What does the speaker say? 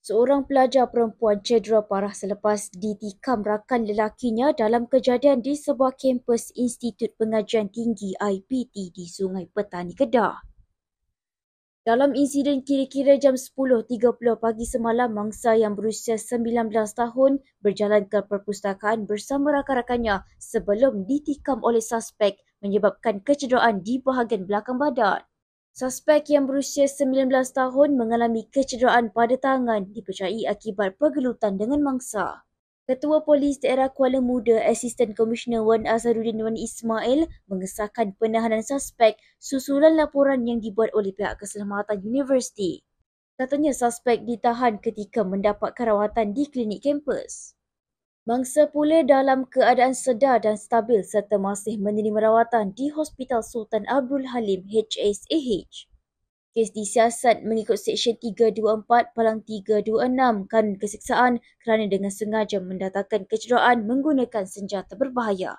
Seorang pelajar perempuan cedera parah selepas ditikam rakan lelakinya dalam kejadian di sebuah kampus Institut Pengajian Tinggi IPT di Sungai Petani, Kedah. Dalam insiden kira-kira jam 10.30 pagi semalam, mangsa yang berusia 19 tahun berjalan ke perpustakaan bersama rakan-rakannya sebelum ditikam oleh suspek menyebabkan kecederaan di bahagian belakang badan. Suspek yang berusia 19 tahun mengalami kecederaan pada tangan dipercayai akibat pergelutan dengan mangsa. Ketua Polis Daerah Kuala Muda, Asisten Komisioner Wan Azharuddin Wan Ismail mengesahkan penahanan suspek susulan laporan yang dibuat oleh pihak keselamatan universiti. Katanya suspek ditahan ketika mendapat rawatan di klinik kampus. Mangsa pula dalam keadaan sedar dan stabil serta masih menerima rawatan di Hospital Sultan Abdul Halim HSAH. Kes disiasat mengikut Seksyen 324 Palang 326 Kanun Keseksaan kerana dengan sengaja mendatangkan kecederaan menggunakan senjata berbahaya.